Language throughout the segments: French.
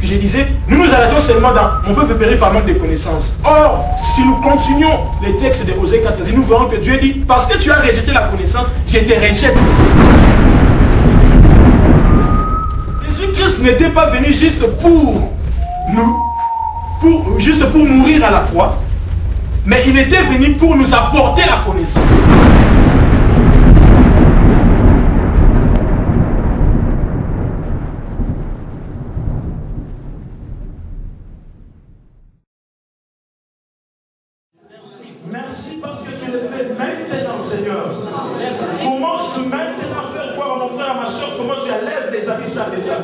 je disais, nous nous arrêtons seulement dans mon peuple périt par manque de connaissances. Or, si nous continuons les textes de Osée 14, nous verrons que Dieu dit, parce que tu as rejeté la connaissance, je te rejette aussi. Jésus-Christ n'était pas venu juste pour nous, juste pour mourir à la croix, mais il était venu pour nous apporter la connaissance. Merci parce que tu le fais maintenant, Seigneur. Commence maintenant à faire voir à mon frère, à ma soeur, comment tu enlèves les abysses à des hommes.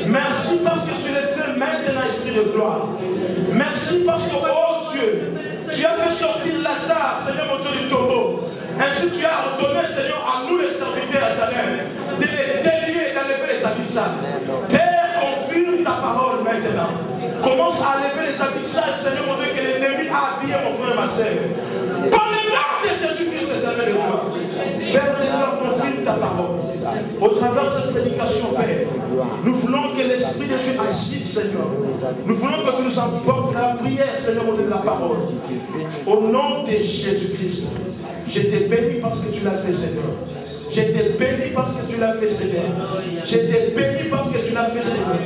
Merci parce que tu le fais maintenant, Esprit de gloire. Merci parce que, oh Dieu, tu as fait sortir Lazare, Seigneur, mon Dieu du tombeau. Ainsi tu as ordonné, Seigneur, à nous les serviteurs éternels, de les délier et d'enlever les abyssales. Père, confirme ta parole maintenant. Commence à enlever les abyssales, Seigneur, mon Dieu, que l'ennemi a habillé mon frère et ma sœur. Par le nom de Jésus-Christ, éternel de gloire. Père, confirme ta parole. Au travers de cette prédication, Père, nous voulons que l'Esprit de Dieu agisse, Seigneur. Nous voulons que tu nous apportes la prière, Seigneur, de la parole. Au nom de Jésus-Christ, je te bénis parce que tu l'as fait, Seigneur. Je te bénis parce que tu l'as fait, Seigneur. Je te bénis parce que tu l'as fait, Seigneur.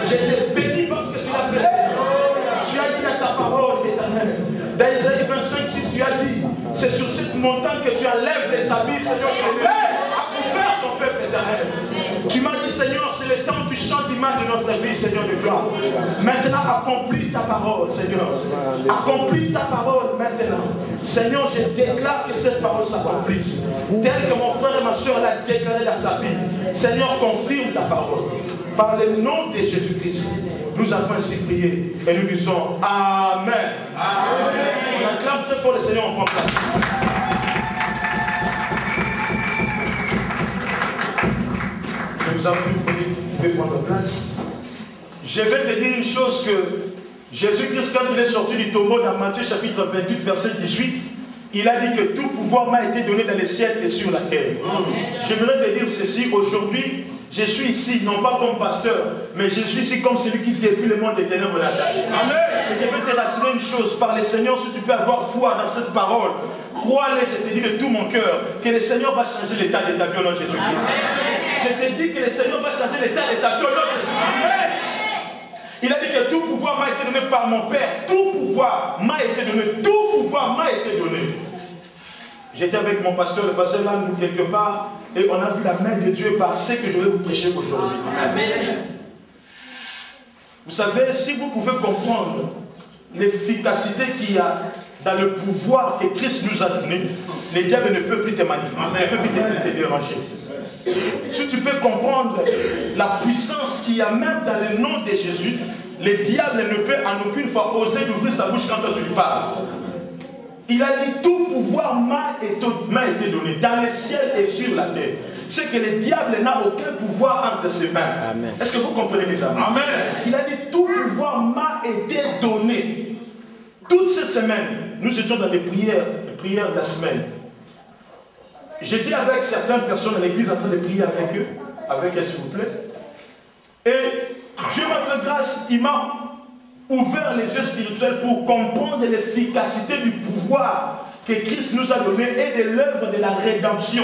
Je te bénis parce que tu l'as fait, Seigneur. Tu as dit à ta parole, éternelle. Dans Isaïe 25:6, tu as dit, c'est sur cette montagne que tu enlèves les habits, Seigneur, qui a couvert ton peuple éternel. Tu m'as dit, Seigneur, c'est le temps où tu chantes l'image de notre vie, Seigneur de gloire. Maintenant, accomplis ta parole, Seigneur. Accomplis ta parole maintenant. Seigneur, je déclare que cette parole s'accomplisse. Tel que mon frère et ma soeur l'a déclaré dans sa vie. Seigneur, confirme ta parole. Par le nom de Jésus-Christ, nous avons ainsi prié et nous disons Amen. Amen. On acclame très fort le Seigneur en place. Je vous en prie, vous pouvez prendre place. Je vais te dire une chose que Jésus-Christ, quand il est sorti du tombeau dans Matthieu chapitre 28, verset 18, il a dit que tout pouvoir m'a été donné dans les ciels et sur la terre. Je voudrais te dire ceci, aujourd'hui, je suis ici, non pas comme pasteur, mais je suis ici comme celui qui défie le monde des ténèbres de la terre. Amen. Et je vais te rassurer une chose, par le Seigneur, si tu peux avoir foi dans cette parole, crois-le, je te dis de tout mon cœur, que le Seigneur va changer l'état de ta vie au nom de Jésus-Christ. Je te dis que le Seigneur va changer l'état de ta vie au nom de Jésus-Christ. Il a dit que tout pouvoir m'a été donné par mon Père. Tout pouvoir m'a été donné. Tout pouvoir m'a été donné. J'étais avec mon pasteur, le pasteur Landou, quelque part, et on a vu la main de Dieu par ce que je vais vous prêcher aujourd'hui. Amen. Vous savez, si vous pouvez comprendre l'efficacité qu'il y a dans le pouvoir que Christ nous a donné, le diable ne peut plus te manifester, ne peut plus te déranger. Si tu peux comprendre la puissance qu'il y a même dans le nom de Jésus, le diable ne peut en aucune fois oser d'ouvrir sa bouche quand toi tu lui parles. Il a dit tout pouvoir m'a été donné dans le ciel et sur la terre. C'est que le diable n'a aucun pouvoir entre ses mains. Est-ce que vous comprenez mes amis? Amen. Il a dit tout pouvoir m'a été donné. Toute cette semaine, nous étions dans les prières de la semaine. J'étais avec certaines personnes à l'église en train de prier avec eux, avec elles s'il vous plaît. Et Dieu m'a fait grâce, il m'a ouvert les yeux spirituels pour comprendre l'efficacité du pouvoir que Christ nous a donné et de l'œuvre de la rédemption.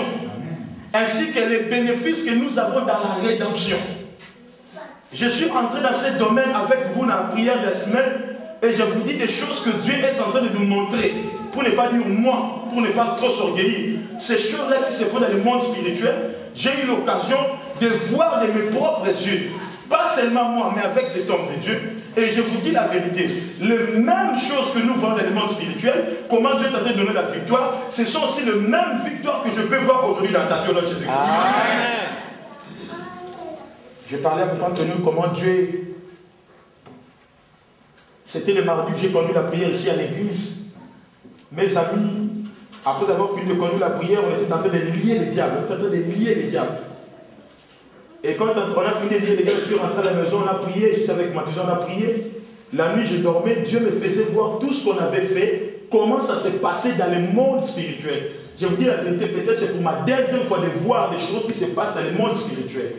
Ainsi que les bénéfices que nous avons dans la rédemption. Je suis entré dans ce domaine avec vous dans la prière de la semaine et je vous dis des choses que Dieu est en train de nous montrer. Pour ne pas dire moi, pour ne pas trop s'orgueillir. Ces choses-là qui se font dans le monde spirituel, j'ai eu l'occasion de voir de mes propres yeux. Pas seulement moi, mais avec cet homme de Dieu. Et je vous dis la vérité. Les mêmes choses que nous voyons dans le monde spirituel, comment Dieu t'a donné la victoire, ce sont aussi les mêmes victoires que je peux voir aujourd'hui dans ta vie de Jésus-Christ. Je parlais à Papa Antonio comment Dieu... C'était le mardi que j'ai connu la prière ici à l'église. Mes amis, après avoir fini de conduire la prière, on était en train de lier les diables. On était en train de lier les diables. Et quand on a fini de lier les diables, je suis rentré à la maison, on a prié, j'étais avec ma fille, on a prié. La nuit, je dormais, Dieu me faisait voir tout ce qu'on avait fait, comment ça s'est passé dans le monde spirituel. Je vous dis la vérité, peut-être c'est pour ma deuxième fois de voir les choses qui se passent dans le monde spirituel.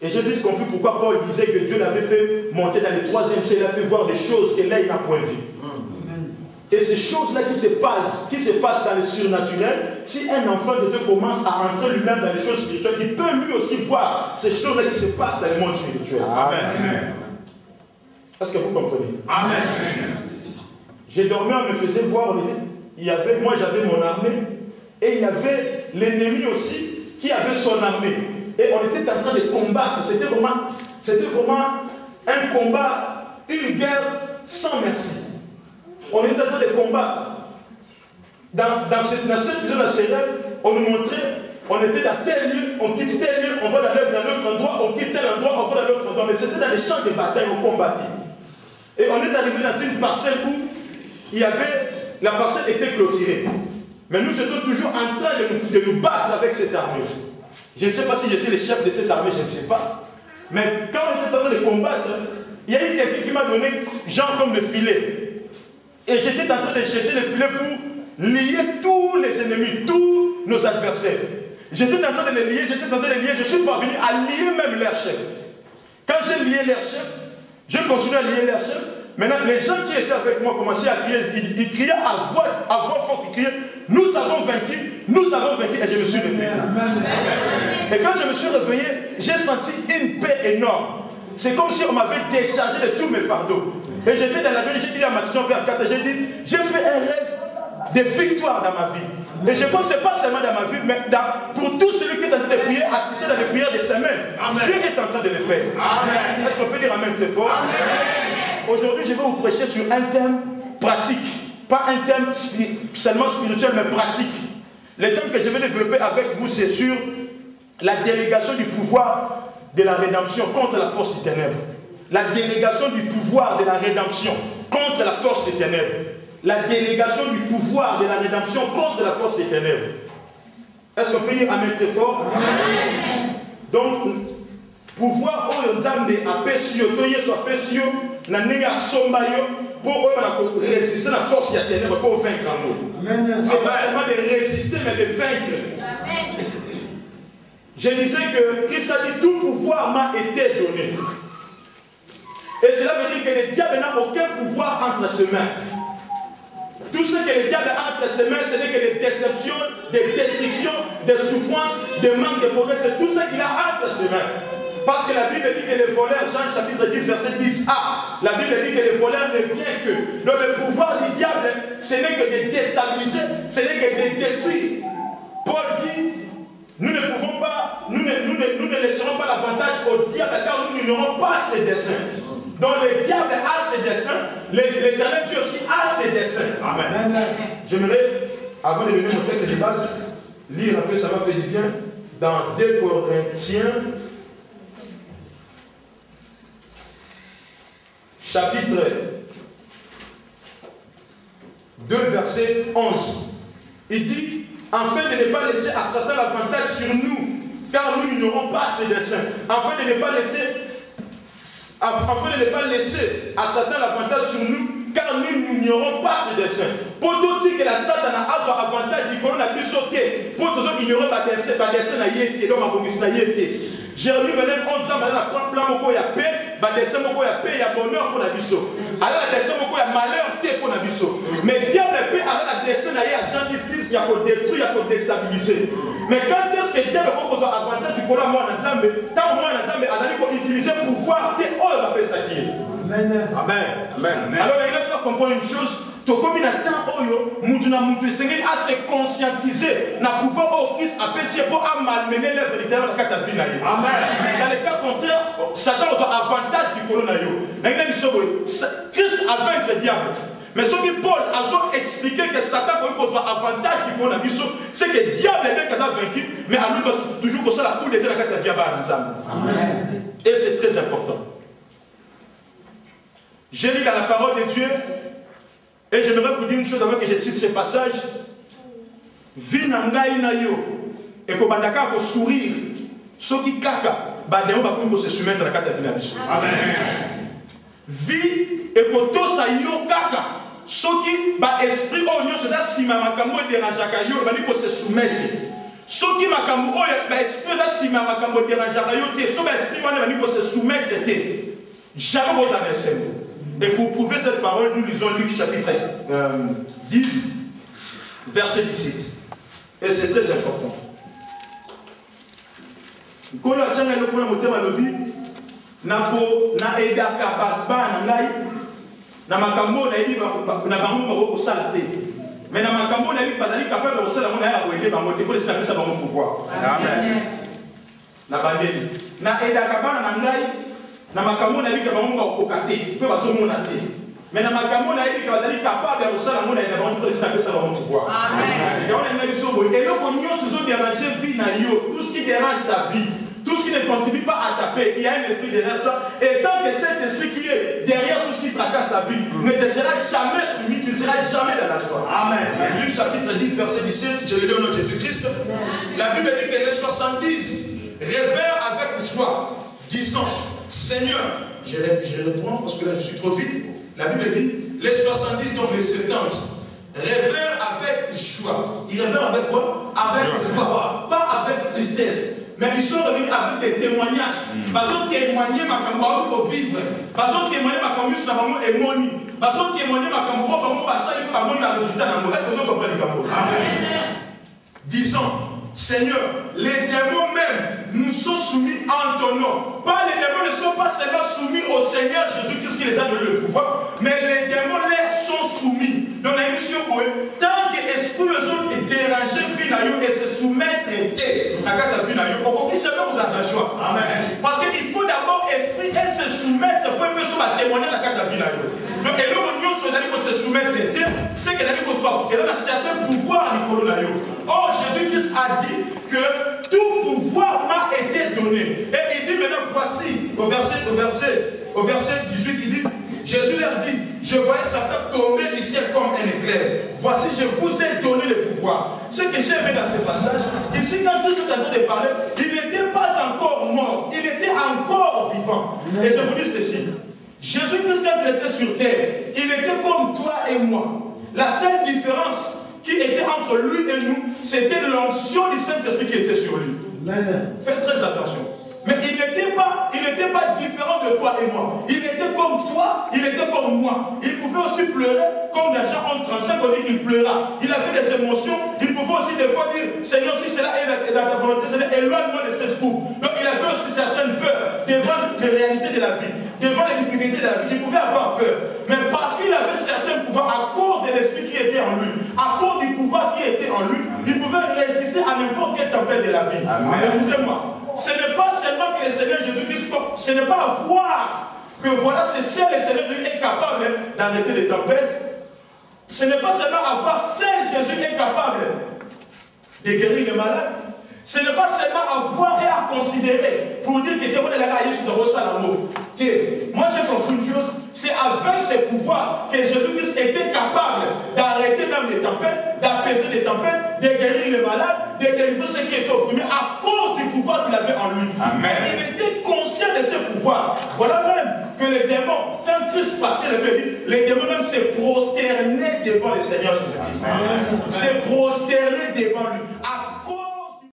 Et j'ai vite compris pourquoi Paul disait que Dieu l'avait fait monter dans le 3e ciel, il a fait voir des choses que là il n'a point vues. Et ces choses-là qui se passent dans le surnaturel, si un enfant de Dieu commence à entrer lui-même dans les choses spirituelles, il peut lui aussi voir ces choses-là qui se passent dans le monde spirituel. Amen. Est-ce que vous comprenez? Amen. J'ai dormi, on me faisait voir, moi j'avais mon armée, et il y avait l'ennemi aussi qui avait son armée. Et on était en train de combattre. C'était vraiment un combat, une guerre sans merci. On était en train de combattre. Dans cette vision de ces rêves, on nous montrait, on était dans tel lieu, on quitte tel lieu, on va dans l'autre endroit, on quitte tel endroit, on va dans l'autre endroit. Mais c'était dans les champs de bataille, on combattait. Et on est arrivé dans une parcelle où la parcelle était clôturée. Mais nous étions toujours en train de nous battre avec cette armée. Je ne sais pas si j'étais le chef de cette armée, je ne sais pas. Mais quand on était en train de combattre, il y a eu quelqu'un qui m'a donné genre comme le filet. Et j'étais en train de jeter le filet pour lier tous les ennemis, tous nos adversaires. J'étais en train de les lier, je suis parvenu à lier même leur chef. Quand j'ai lié leur chef, j'ai continué à lier leur chef. Maintenant, les gens qui étaient avec moi commençaient à crier, ils criaient à voix forte, ils criaient, nous avons vaincu, et je me suis réveillé. Et quand je me suis réveillé, j'ai senti une paix énorme. C'est comme si on m'avait déchargé de tous mes fardeaux. Et j'étais dans la journée, j'ai dit à ma matin vers 4, j'ai dit, j'ai fait un rêve de victoire dans ma vie. Et je pense que ce n'est pas seulement dans ma vie, mais pour tout celui qui est en train de prier, assister dans les prières des semaines. Dieu est en train de le faire. Est-ce qu'on peut dire amen très fort? Aujourd'hui, je vais vous prêcher sur un thème pratique. Pas un thème seulement spirituel, mais pratique. Le thème que je vais développer avec vous, c'est sur la délégation du pouvoir de la rédemption contre la force des ténèbres. La délégation du pouvoir de la rédemption contre la force des ténèbres. La délégation du pouvoir de la rédemption contre la force des ténèbres. Est-ce qu'on peut dire amen très fort? Amen. Donc, pouvoir oyo nzambe apesi yo to yesu apesi yo na ndenge asomba yo pour résister à la force des ténèbres pour vaincre nous. C'est pas seulement de résister mais de vaincre. Amen. Je disais que Christ a dit tout pouvoir m'a été donné. Et cela veut dire que le diable n'a aucun pouvoir entre ses mains. Tout ce que le diable a entre ses mains, ce n'est que des déceptions, des destructions, des souffrances, des manques de progrès. C'est tout ce qu'il a entre ses mains. Parce que la Bible dit que les voleurs, Jean chapitre 10, verset 10a, la Bible dit que les voleurs ne viennent que. Donc le pouvoir du diable, ce n'est que de déstabiliser, ce n'est que de détruire. Paul dit, nous ne pouvons pas, nous ne laisserons pas l'avantage au diable car nous n'ignorons pas ses desseins. Donc le diable a ses desseins, l'éternel Dieu aussi a ses desseins. Amen. J'aimerais, avant de donner mon texte de base, lire un peu, ça m'a fait du bien, dans 2 Corinthiens, chapitre 2, verset 11. Il dit, afin de ne pas laisser à Satan l'avantage sur nous, car nous n'ignorons pas ses desseins, afin de ne pas laisser à Satan l'avantage sur nous, car nous n'ignorons pas ses desseins. Pour tout dire que la Satan a un avantage, il faut pu sauter. Pour tout ignorer les desseins, donc ma commission n'a été. Jérémie venait en disant, il plan moko ya paix, dessin moko ya paix, il y a bonheur pour la biso. Alors la dessin moko ya malheur pour la biso. Mais diable paix, alors la dessin na Jean 10, il y a pour détruire, il y a pour déstabiliser. Mais quand est-ce que diable a besoin avantage du pouvoir moi dans Nzambe, tant moi dans Nzambe, il faut utiliser le pouvoir de oh la paix ça qui est. Amen. Alors il va faire comprendre une chose. Comme il attend Oyo, Moutouna Seigneur à se conscientiser, n'a pouvoir au Christ apprécier pour malmener l'œuvre de l'éternel dans la vie. Amen. Dans le cas contraire, Satan a avantage du colonayo. Christ a vaincu le diable. Mais ce que Paul a expliqué que Satan a avantage du colonayo, c'est que le diable est bien vaincu, mais à lui toujours que ça la coupe de la vie. Amen. Et c'est très important. J'ai lu dans la parole de Dieu. Et j'aimerais vous dire une chose avant que je cite ce passage. Vie nangai na yo. Et que bandaka ko sourire. Ce qui kaka. Badeo ba ko se soumettre à la carte de la vie. Amen. Vie et que tout ça yo kaka. Ce qui ba esprit o nyo c'est sima makambo de ranjaka yo ba ni ko se soumettre. Soki makambo oyo ba esprit da sima makambo dérangeaka yo te, so ba esprit wana bani ko se soumettre te. Jamais vous avez un. Et pour prouver cette parole, nous lisons Luc chapitre 10, verset 17. Et c'est très important. Quand on a dit que nous avons dit na edaka batba na ngai na makambo na yebi na bango ko sala te. Mais na makambo na yebi bazali capable de sala mona ya ko aider bango te pour essayer de bango pouvoir. Amen. Na bandeli na edaka bana na ngai na makambo na yebi ka bango ko kokate pe bazo mona te. Mais na makambo na yebi ka bazali capable de sala mona ya bango pour essayer de bango pouvoir. Amen. Et on a même so boy et le konyo so déranger vie na yo, tout ce qui dérange ta vie. Tout ce qui ne contribue pas à taper, il y a un esprit derrière ça. Et tant que cet esprit qui est derrière tout ce qui tracasse ta vie ne te sera jamais soumis, tu ne seras jamais dans la joie. Amen. Luc chapitre 10, verset 17, je le lis au nom de Jésus-Christ. La Bible dit que les 70 révèrent avec joie, disant, Seigneur, je reprends parce que là je suis trop vite. La Bible dit, les 70, donc les 70, révèrent avec joie. Ils révèrent avec quoi? Avec joie, pas avec tristesse. Mais ils sont revenus avec des témoignages. Parce qu'ils témoignaient ma campagne pour vivre. Parce qu'ils témoignaient ma campagne sur la maman et moni. Parce qu'ils témoignaient ma campagne pour comment ça et comment il a résultat dans le monde. Est-ce que vous comprenez les campagnes? Amen. Disons, Seigneur, les démons même nous sont soumis en ton nom. Pas les démons ne sont pas seulement soumis au Seigneur Jésus-Christ qui les a donné le pouvoir, mais les démons leur sont soumis. Donc la mission pour eux, tant que l'esprit les autres est dérangé, et se soumettre à la vie, on ne peut jamais vous avoir la joie. Amen. Parce qu'il faut d'abord esprit et se soumettre pour que témoigner à la vie. Donc, et là, on se soumettre, c'est que il y a certains pouvoirs à l'École. Or, Jésus-Christ a dit que tout pouvoir m'a été donné. Et il dit maintenant, voici, au verset 18, il dit, Jésus leur dit, je voyais Satan tomber du ciel comme un éclair. Voici, je vous ai donné le pouvoir. Ce que j'ai aimé dans ce passage, ici, quand tout ce temps de parler, il n'était pas encore mort, il était encore vivant. Et je vous dis ceci, Jésus-Christ, quand il était sur terre, il était comme toi et moi. La seule différence qui était entre lui et nous, c'était l'onction du Saint-Esprit qui était sur lui. Faites très attention. Mais il n'était pas différent de toi et moi. Il était comme toi, il était comme moi. Il pouvait aussi pleurer, comme les gens en français on dit qu'il pleura. Il avait des émotions. Il pouvait aussi des fois dire, Seigneur, si cela est dans ta volonté, Seigneur, éloigne-moi de cette coupe. Donc il avait aussi certaines peurs devant les réalités de la vie, devant les difficultés de la vie. Il pouvait avoir peur. Mais parce qu'il avait certains pouvoirs à cause de l'esprit qui était en lui, à cause du pouvoir qui était en lui, il pouvait résister à n'importe quelle tempête de la vie. Écoutez-moi. Ce n'est pas seulement que le Seigneur Jésus-Christ, ce n'est pas voir que voilà, c'est seul le Seigneur Jésus est capable d'arrêter les tempêtes. Ce n'est pas seulement avoir seul Jésus est capable de guérir les malades. Ce n'est pas seulement avoir et à considérer pour dire que Dieu est là, Jésus de Rossalamo. Moi j'ai compris une chose, c'est avec ce pouvoir que Jésus-Christ était capable d'arrêter même les tempêtes, d'apaiser les tempêtes, de guérir les malades, de délivrer ceux qui étaient opprimés à cause du pouvoir qu'il avait en lui. Amen. Et il était conscient de ce pouvoir. Voilà même que les démons, quand Christ passait le pays, les démons même se prosternaient devant le Seigneur Jésus-Christ. Se prosternaient devant lui.